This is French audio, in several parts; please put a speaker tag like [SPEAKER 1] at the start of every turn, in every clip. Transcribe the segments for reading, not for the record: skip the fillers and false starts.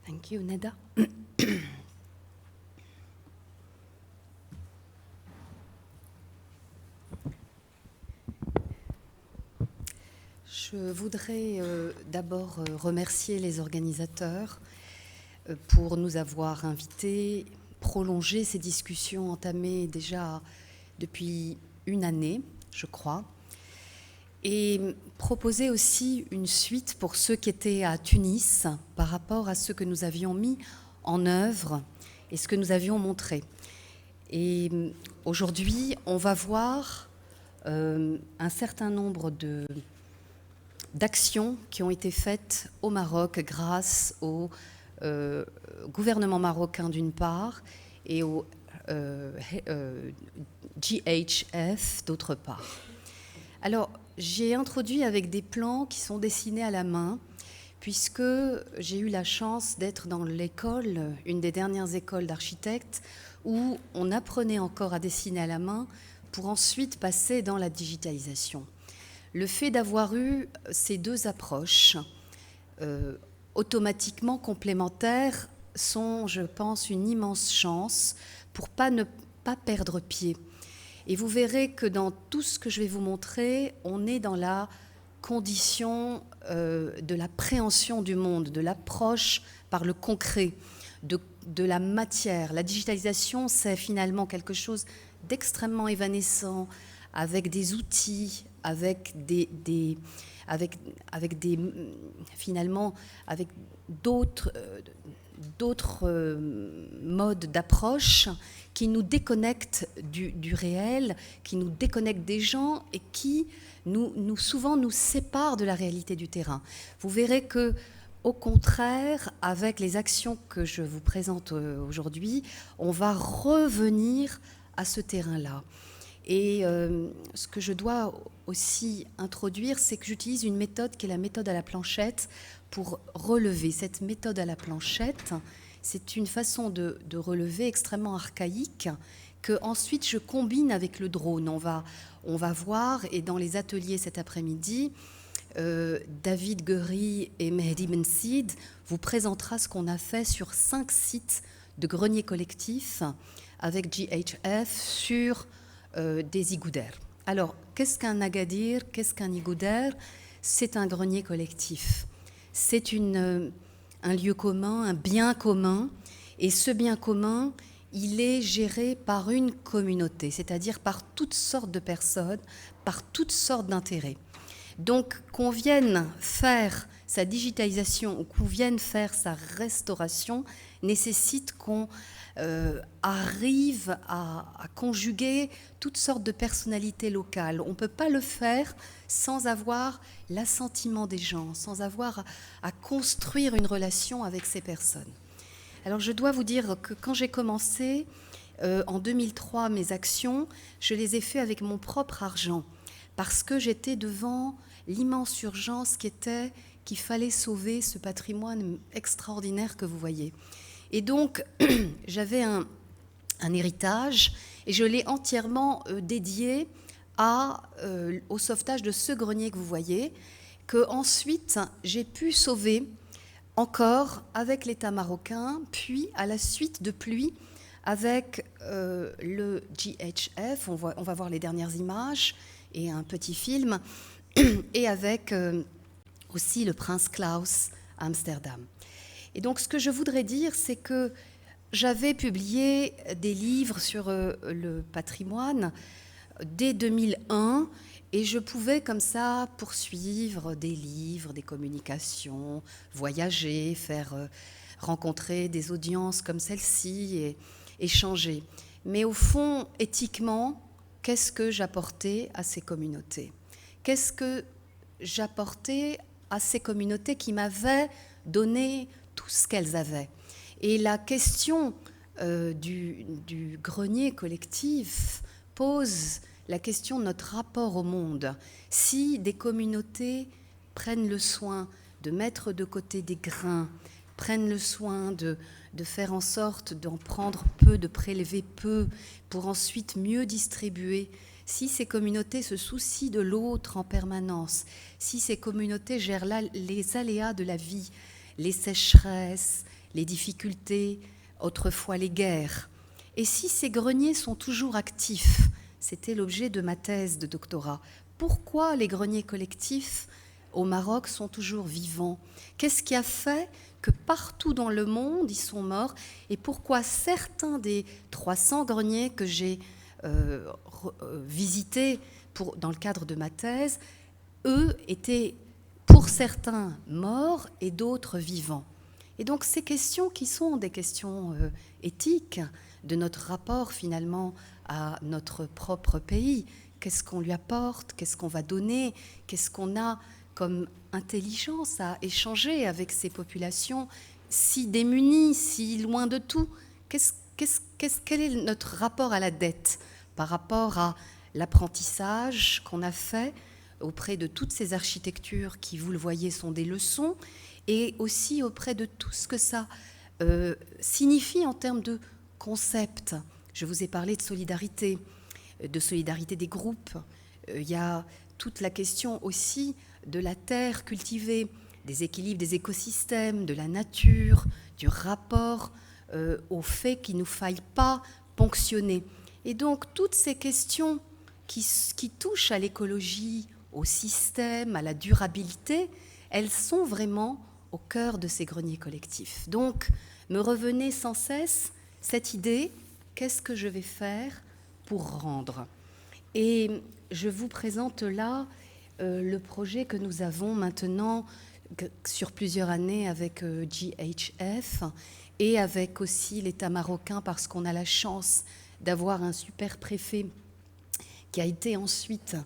[SPEAKER 1] Thank you, Neda. Je voudrais d'abord remercier les organisateurs pour nous avoir invités, prolonger ces discussions entamées déjà depuis une année, je crois, et proposer aussi une suite pour ceux qui étaient à Tunis par rapport à ce que nous avions mis en œuvre et ce que nous avions montré. Et aujourd'hui, on va voir un certain nombre d'actions qui ont été faites au Maroc grâce au gouvernement marocain d'une part et au GHF d'autre part. Alors, j'ai introduit avec des plans qui sont dessinés à la main, puisque j'ai eu la chance d'être dans l'école, une des dernières écoles d'architectes, où on apprenait encore à dessiner à la main pour ensuite passer dans la digitalisation. Le fait d'avoir eu ces deux approches automatiquement complémentaires sont, je pense, une immense chance pour ne pas perdre pied. Et vous verrez que dans tout ce que je vais vous montrer, on est dans la condition de la préhension du monde, de l'approche par le concret, de la matière. La digitalisation, c'est finalement quelque chose d'extrêmement évanescent, avec des outils, avec d'autres modes d'approche qui nous déconnectent du réel, qui nous déconnectent des gens et qui souvent nous séparent de la réalité du terrain. Vous verrez que, au contraire, avec les actions que je vous présente aujourd'hui, on va revenir à ce terrain-là. Et ce que je dois aussi introduire, c'est que j'utilise une méthode qui est la méthode à la planchette pour relever. Cette méthode à la planchette, c'est une façon de relever extrêmement archaïque que ensuite je combine avec le drone. On va voir, et dans les ateliers cet après-midi, David Guerry et Mehdi Bensid vous présentera ce qu'on a fait sur 5 sites de greniers collectifs avec GHF sur des igoudères. Alors, qu'est-ce qu'un agadir? Qu'est-ce qu'un igoudère? C'est un grenier collectif. C'est un lieu commun, un bien commun. Et ce bien commun, il est géré par une communauté, c'est-à-dire par toutes sortes de personnes, par toutes sortes d'intérêts. Donc, qu'on vienne faire sa digitalisation ou qu'on vienne faire sa restauration nécessite qu'on arrive à conjuguer toutes sortes de personnalités locales. On ne peut pas le faire sans avoir l'assentiment des gens, sans avoir à construire une relation avec ces personnes. Alors je dois vous dire que quand j'ai commencé en 2003 mes actions, je les ai faites avec mon propre argent parce que j'étais devant l'immense urgence qui était qu'il fallait sauver ce patrimoine extraordinaire que vous voyez. Et donc, j'avais un héritage et je l'ai entièrement dédié au sauvetage de ce grenier que vous voyez, que ensuite j'ai pu sauver encore avec l'État marocain, puis à la suite de pluie avec le GHF, on va voir les dernières images et un petit film, et avec aussi le Prince Claus à Amsterdam. Et donc, ce que je voudrais dire, c'est que j'avais publié des livres sur le patrimoine dès 2001 et je pouvais comme ça poursuivre des livres, des communications, voyager, faire rencontrer des audiences comme celle-ci et échanger. Mais au fond, éthiquement, qu'est-ce que j'apportais à ces communautés? Qu'est-ce que j'apportais à ces communautés qui m'avaient donné tout ce qu'elles avaient? Et la question du grenier collectif pose la question de notre rapport au monde. Si des communautés prennent le soin de mettre de côté des grains, prennent le soin de faire en sorte d'en prendre peu, de prélever peu, pour ensuite mieux distribuer, si ces communautés se soucient de l'autre en permanence, si ces communautés gèrent les aléas de la vie, les sécheresses, les difficultés, autrefois les guerres. Et si ces greniers sont toujours actifs, c'était l'objet de ma thèse de doctorat, pourquoi les greniers collectifs au Maroc sont toujours vivants? Qu'est-ce qui a fait que partout dans le monde, ils sont morts? Et pourquoi certains des 300 greniers que j'ai visités dans le cadre de ma thèse, eux étaient pour certains morts et d'autres vivants? Et donc ces questions qui sont des questions éthiques de notre rapport finalement à notre propre pays, qu'est-ce qu'on lui apporte, qu'est-ce qu'on va donner, qu'est-ce qu'on a comme intelligence à échanger avec ces populations si démunies, si loin de tout. Quel est notre rapport à la dette par rapport à l'apprentissage qu'on a fait auprès de toutes ces architectures qui, vous le voyez, sont des leçons, et aussi auprès de tout ce que ça signifie en termes de concepts. Je vous ai parlé de solidarité des groupes. Il y a toute la question aussi de la terre cultivée, des équilibres des écosystèmes, de la nature, du rapport au fait qu'il ne nous faille pas ponctionner. Et donc toutes ces questions qui touchent à l'écologie, au système, à la durabilité, elles sont vraiment au cœur de ces greniers collectifs. Donc me revenait sans cesse cette idée, qu'est-ce que je vais faire pour rendre? Et je vous présente là le projet que nous avons maintenant sur plusieurs années avec GHF et avec aussi l'État marocain, parce qu'on a la chance d'avoir un super préfet qui a été ensuite,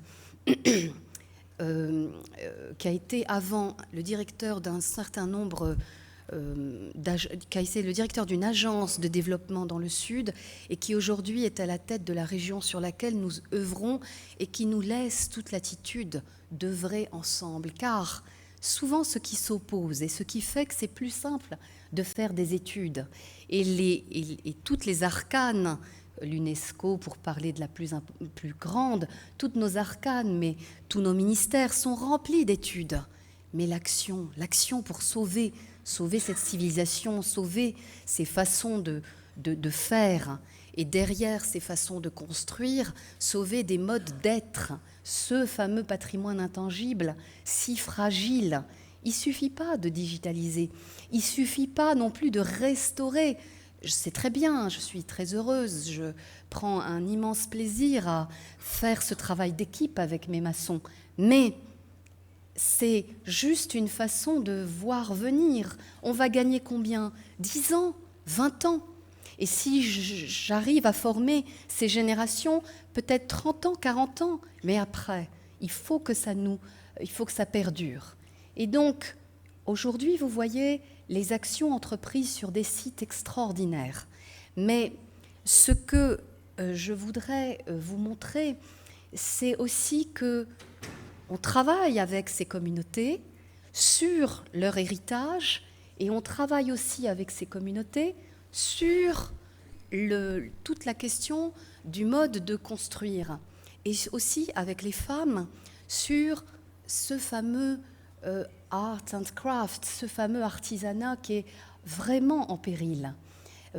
[SPEAKER 1] qui a été avant le directeur d'un certain nombre, qui a été le directeur d'une agence de développement dans le Sud et qui aujourd'hui est à la tête de la région sur laquelle nous œuvrons et qui nous laisse toute latitude d'œuvrer ensemble. Car souvent ce qui s'oppose et ce qui fait que c'est plus simple de faire des études et toutes les arcanes, l'UNESCO pour parler de la plus grande, toutes nos arcanes, mais tous nos ministères sont remplis d'études. Mais l'action pour sauver cette civilisation, sauver ces façons de faire, et derrière ces façons de construire, sauver des modes d'être, ce fameux patrimoine intangible, si fragile. Il ne suffit pas de digitaliser, il ne suffit pas non plus de restaurer. C'est très bien, je suis très heureuse, je prends un immense plaisir à faire ce travail d'équipe avec mes maçons, mais c'est juste une façon de voir venir. On va gagner combien? 10 ans? 20 ans? Et si j'arrive à former ces générations, peut-être 30 ans, 40 ans, mais après, il faut que ça perdure. Et donc, aujourd'hui, vous voyez les actions entreprises sur des sites extraordinaires. Mais ce que je voudrais vous montrer, c'est aussi que on travaille avec ces communautés sur leur héritage et on travaille aussi avec ces communautés sur toute la question du mode de construire et aussi avec les femmes sur ce fameux art and craft, ce fameux artisanat qui est vraiment en péril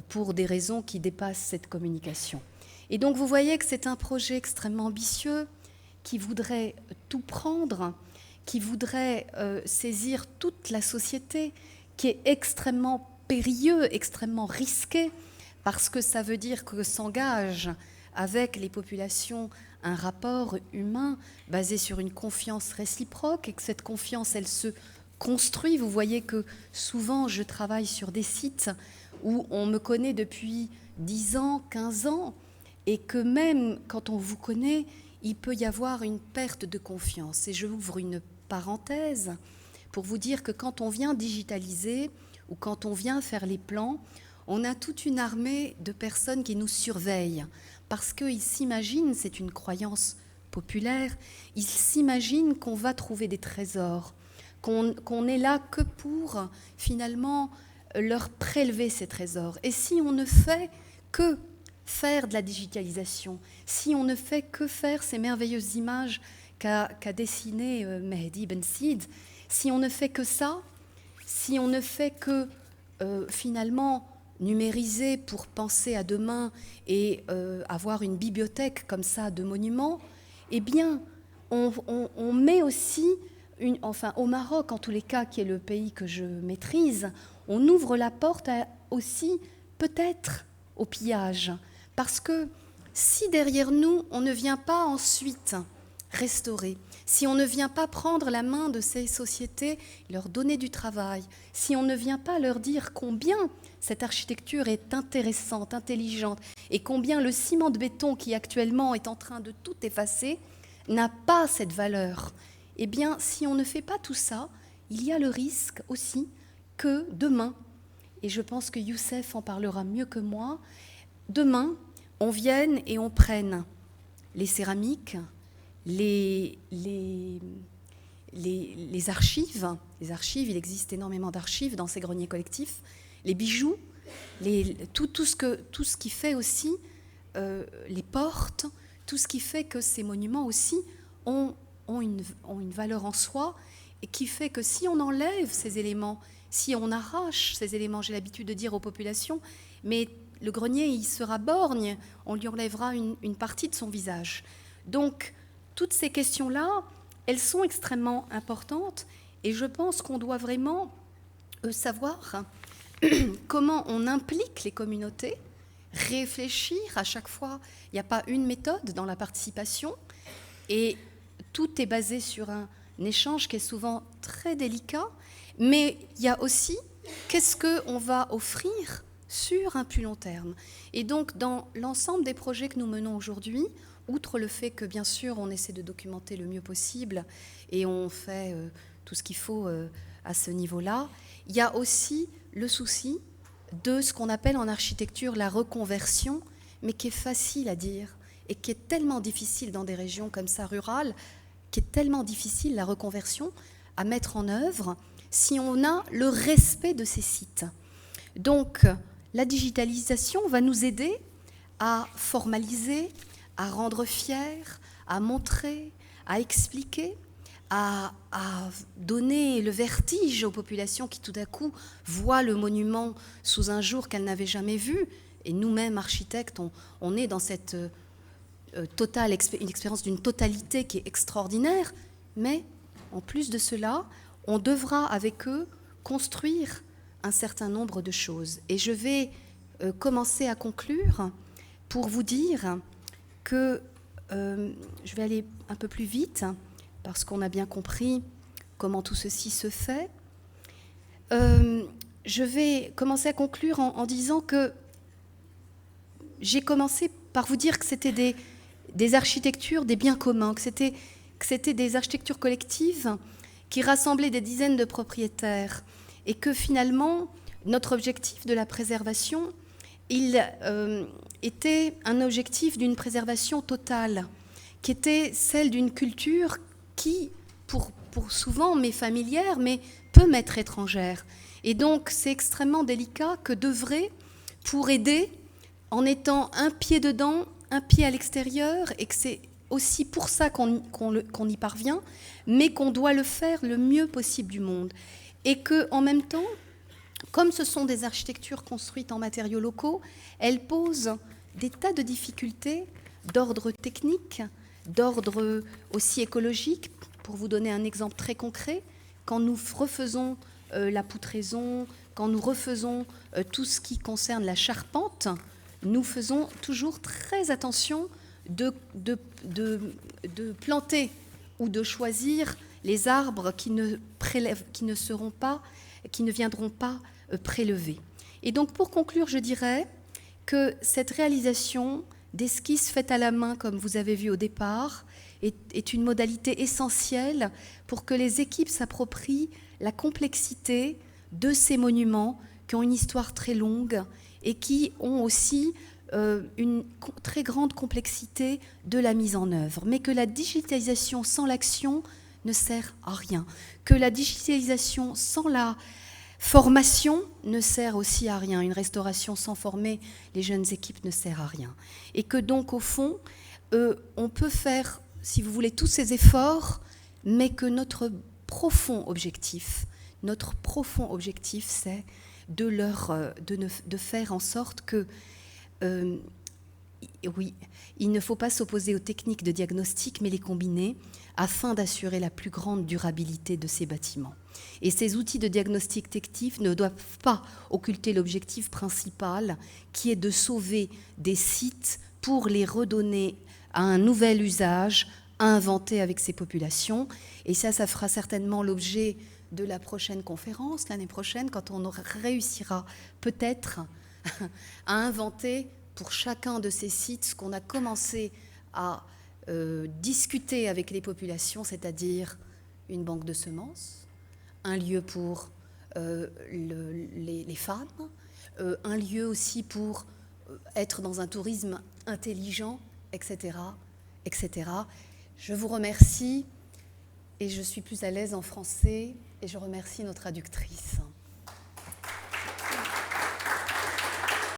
[SPEAKER 1] pour des raisons qui dépassent cette communication. Et donc vous voyez que c'est un projet extrêmement ambitieux qui voudrait tout prendre, qui voudrait saisir toute la société, qui est extrêmement périlleux, extrêmement risqué, parce que ça veut dire que s'engage avec les populations un rapport humain basé sur une confiance réciproque et que cette confiance, elle se construit. Vous voyez que souvent, je travaille sur des sites où on me connaît depuis 10 ans, 15 ans, et que même quand on vous connaît, il peut y avoir une perte de confiance. Et je ouvre une parenthèse pour vous dire que quand on vient digitaliser ou quand on vient faire les plans, on a toute une armée de personnes qui nous surveillent parce qu'ils s'imaginent, c'est une croyance populaire, ils s'imaginent qu'on va trouver des trésors, qu'on est là que pour finalement leur prélever ces trésors. Et si on ne fait que faire de la digitalisation, si on ne fait que faire ces merveilleuses images qu'a dessinées Mehdi Ben Sid, si on ne fait que ça, si on ne fait que finalement numériser pour penser à demain et avoir une bibliothèque comme ça de monuments, eh bien, on met aussi, enfin au Maroc en tous les cas, qui est le pays que je maîtrise, on ouvre la porte aussi peut-être au pillage. Parce que si derrière nous, on ne vient pas ensuite restaurer, si on ne vient pas prendre la main de ces sociétés, leur donner du travail, si on ne vient pas leur dire combien cette architecture est intéressante, intelligente, et combien le ciment de béton qui actuellement est en train de tout effacer n'a pas cette valeur, eh bien, si on ne fait pas tout ça, il y a le risque aussi que demain, et je pense que Youssef en parlera mieux que moi, demain, on vienne et on prenne les céramiques, les archives, il existe énormément d'archives dans ces greniers collectifs, les bijoux, tout ce qui fait aussi les portes, tout ce qui fait que ces monuments aussi ont une valeur en soi et qui fait que si on enlève ces éléments, si on arrache ces éléments, j'ai l'habitude de dire aux populations, mais le grenier, il sera borgne, on lui enlèvera une partie de son visage. Donc, toutes ces questions-là, elles sont extrêmement importantes et je pense qu'on doit vraiment savoir comment on implique les communautés, réfléchir à chaque fois. Il n'y a pas une méthode dans la participation et tout est basé sur un échange qui est souvent très délicat, mais il y a aussi qu'est-ce qu'on va offrir sur un plus long terme. Et donc, dans l'ensemble des projets que nous menons aujourd'hui, outre le fait que, bien sûr, on essaie de documenter le mieux possible et on fait tout ce qu'il faut à ce niveau-là, il y a aussi le souci de ce qu'on appelle en architecture la reconversion, mais qui est facile à dire et qui est tellement difficile dans des régions comme ça, rurales, qui est tellement difficile, la reconversion, à mettre en œuvre si on a le respect de ces sites. Donc, la digitalisation va nous aider à formaliser, à rendre fiers, à montrer, à expliquer, à donner le vertige aux populations qui tout à coup voient le monument sous un jour qu'elles n'avaient jamais vu. Et nous-mêmes, architectes, on est dans cette une expérience d'une totalité qui est extraordinaire. Mais en plus de cela, on devra avec eux construire un certain nombre de choses. Et je vais commencer à conclure pour vous dire que je vais aller un peu plus vite parce qu'on a bien compris comment tout ceci se fait. Je vais commencer à conclure en disant que j'ai commencé par vous dire que c'était des architectures, des biens communs, que c'était des architectures collectives qui rassemblaient des dizaines de propriétaires et que finalement, notre objectif de la préservation, il était un objectif d'une préservation totale, qui était celle d'une culture qui, pour souvent, m'est familière, mais peut m'être étrangère. Et donc, c'est extrêmement délicat que d'œuvrer pour aider en étant un pied dedans, un pied à l'extérieur, et que c'est aussi pour ça qu'on y parvient, mais qu'on doit le faire le mieux possible du monde. Et qu'en même temps, comme ce sont des architectures construites en matériaux locaux, elles posent des tas de difficultés d'ordre technique, d'ordre aussi écologique. Pour vous donner un exemple très concret, quand nous refaisons la poutraison, quand nous refaisons tout ce qui concerne la charpente, nous faisons toujours très attention de planter ou de choisir les arbres qui ne viendront pas prélever. Et donc, pour conclure, je dirais que cette réalisation d'esquisses faites à la main, comme vous avez vu au départ, est une modalité essentielle pour que les équipes s'approprient la complexité de ces monuments qui ont une histoire très longue et qui ont aussi une très grande complexité de la mise en œuvre, mais que la digitalisation sans l'action ne sert à rien, que la digitalisation sans la formation ne sert aussi à rien, une restauration sans former les jeunes équipes ne sert à rien, et que donc au fond, on peut faire, si vous voulez, tous ces efforts, mais que notre profond objectif, c'est de faire en sorte que, oui, il ne faut pas s'opposer aux techniques de diagnostic, mais les combiner afin d'assurer la plus grande durabilité de ces bâtiments. Et ces outils de diagnostic technique ne doivent pas occulter l'objectif principal, qui est de sauver des sites pour les redonner à un nouvel usage, à inventer avec ces populations. Et ça fera certainement l'objet de la prochaine conférence, l'année prochaine, quand on réussira peut-être à inventer pour chacun de ces sites ce qu'on a commencé à discuter avec les populations, c'est-à-dire une banque de semences, un lieu pour les femmes, un lieu aussi pour être dans un tourisme intelligent, etc., etc. Je vous remercie et je suis plus à l'aise en français et je remercie nos traductrices.